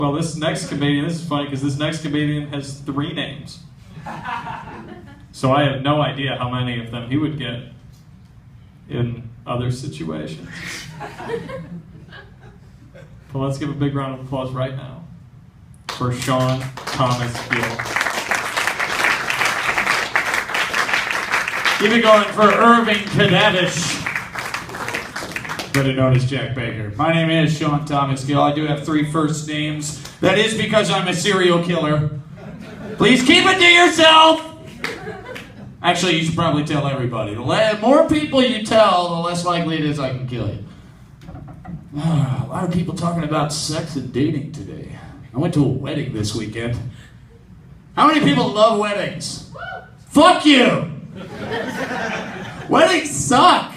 Well, this next comedian, this is funny because this next comedian has 3 names. So I have no idea how many of them he would get in other situations. But let's give a big round of applause right now for Thomas Gill. Keep it going for Irving Kadadish, better known as Jack Baker. My name is Thomas Gill. I do have 3 first names. That is because I'm a serial killer. Please keep it to yourself. Actually, you should probably tell everybody. The more people you tell, the less likely it is I can kill you. A lot of people talking about sex and dating today. I went to a wedding this weekend. How many people love weddings? Fuck you! Weddings suck!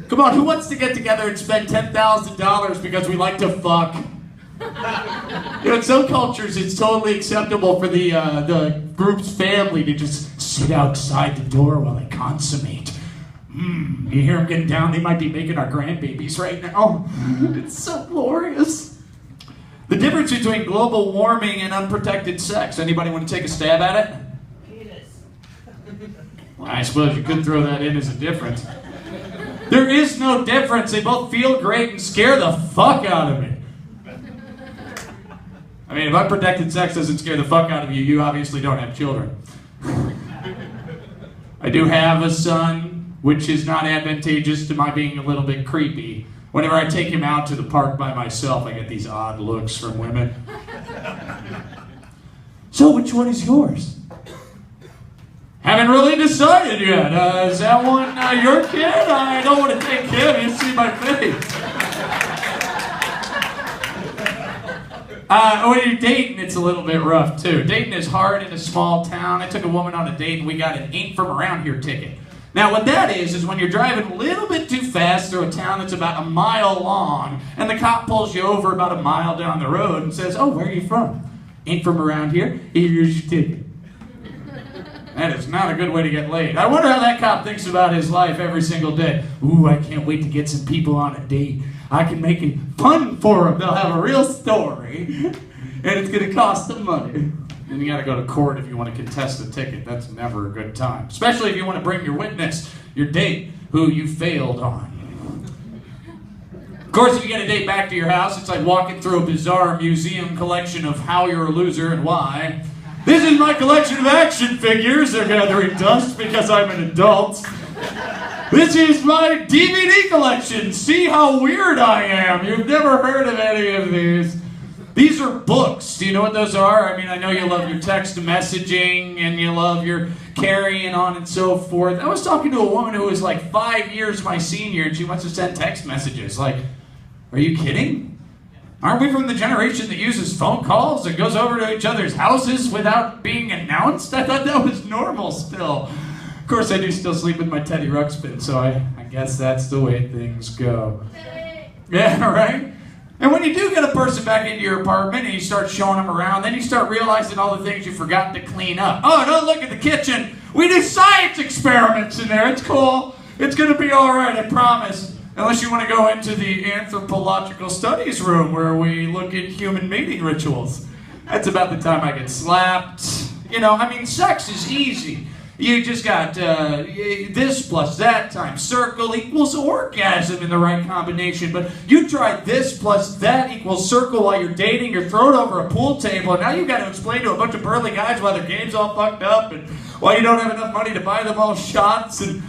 Come on, who wants to get together and spend $10,000 because we like to fuck? You know, in some cultures, it's totally acceptable for the group's family to just sit outside the door while they consummate. You hear them getting down, they might be making our grandbabies right now. It's so glorious. The difference between global warming and unprotected sex. Anybody want to take a stab at it? Penis. Well, I suppose you could throw that in as a difference. There is no difference. They both feel great and scare the fuck out of me. I mean, if unprotected sex doesn't scare the fuck out of you, you obviously don't have children. I do have a son, which is not advantageous to my being a little bit creepy. Whenever I take him out to the park by myself, I get these odd looks from women. So, which one is yours? Haven't really decided yet. Is that one your kid? I don't want to take him. You see my face. When you're dating, it's a little bit rough, too. Dating is hard in a small town. I took a woman on a date, and we got an ain't from around here ticket. Now, what that is when you're driving a little bit too fast through a town that's about a mile long, and the cop pulls you over about a mile down the road and says, "Oh, where are you from? Ain't from around here? Here's your ticket." That is not a good way to get laid. I wonder how that cop thinks about his life every single day. Ooh, I can't wait to get some people on a date. I can make it fun for them. They'll have a real story, and it's going to cost them money. And you got to go to court if you want to contest the ticket. That's never a good time. Especially if you want to bring your witness, your date, who you failed on. Of course, if you get a date back to your house, it's like walking through a bizarre museum collection of how you're a loser and why. This is my collection of action figures. They're gathering dust because I'm an adult. This is my DVD collection. See how weird I am. You've never heard of any of these. These are books. Do you know what those are? I mean, I know you love your text messaging and you love your carrying on and so forth. I was talking to a woman who was like 5 years my senior, and she wants to send text messages. Like, are you kidding? Aren't we from the generation that uses phone calls and goes over to each other's houses without being announced? I thought that was normal still. Of course, I do still sleep with my Teddy Ruxpin, so I guess that's the way things go. Yeah, right? And when you do get a person back into your apartment and you start showing them around, then you start realizing all the things you forgot to clean up. Oh, don't look at the kitchen. We do science experiments in there. It's cool. It's going to be all right, I promise. Unless you want to go into the anthropological studies room where we look at human mating rituals. That's about the time I get slapped. You know, I mean, sex is easy. You just got this plus that times circle equals orgasm in the right combination. But you try this plus that equals circle while you're dating. You're thrown over a pool table, and now you've got to explain to a bunch of burly guys why their game's all fucked up and why you don't have enough money to buy them all shots and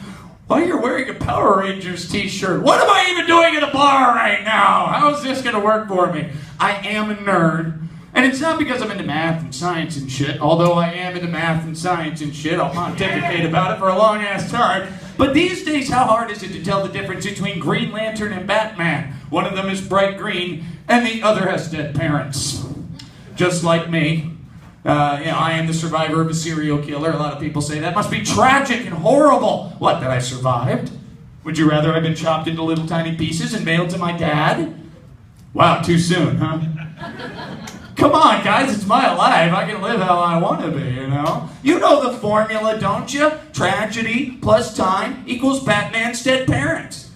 why you're wearing a Power Rangers t-shirt. What am I even doing at a bar right now? How is this going to work for me? I am a nerd. And it's not because I'm into math and science and shit, although I am into math and science and shit. I'll pontificate about it for a long-ass time. But these days, how hard is it to tell the difference between Green Lantern and Batman? One of them is bright green, and the other has dead parents. Just like me. I am the survivor of a serial killer. A lot of people say that must be tragic and horrible. What, that I survived? Would you rather I've been chopped into little tiny pieces and mailed to my dad? Wow, too soon, huh? Come on, guys, it's my life. I can live how I want to be, you know? You know the formula, don't you? Tragedy plus time equals Batman's dead parents.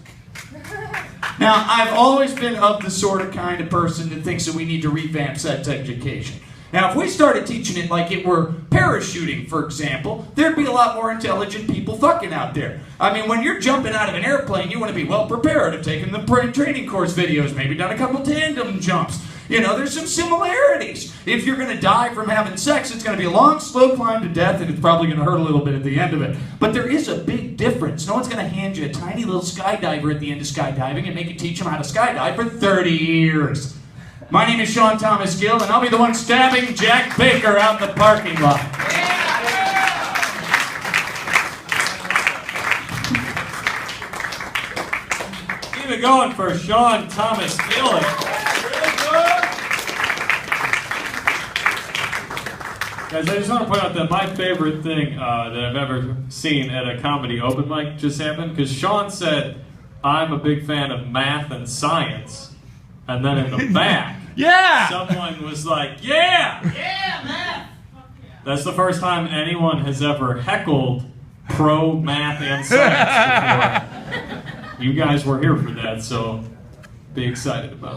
Now, I've always been of the sort of kind of person that thinks that we need to revamp sex education. Now, if we started teaching it like it were parachuting, for example, there'd be a lot more intelligent people fucking out there. I mean, when you're jumping out of an airplane, you want to be well prepared, have taken the training course videos, maybe done a couple tandem jumps. You know, there's some similarities. If you're going to die from having sex, it's going to be a long, slow climb to death, and it's probably going to hurt a little bit at the end of it. But there is a big difference. No one's going to hand you a tiny little skydiver at the end of skydiving and make you teach them how to skydive for 30 years. My name is Thomas Gill, and I'll be the one stabbing Jack Baker out in the parking lot. Keep it going for Thomas Gill. Guys, I just want to point out that my favorite thing that I've ever seen at a comedy open mic just happened, because Sean said, I'm a big fan of math and science, and then in the back, someone was like, yeah, math. That's the first time anyone has ever heckled pro math and science before. You guys were here for that, so be excited about it.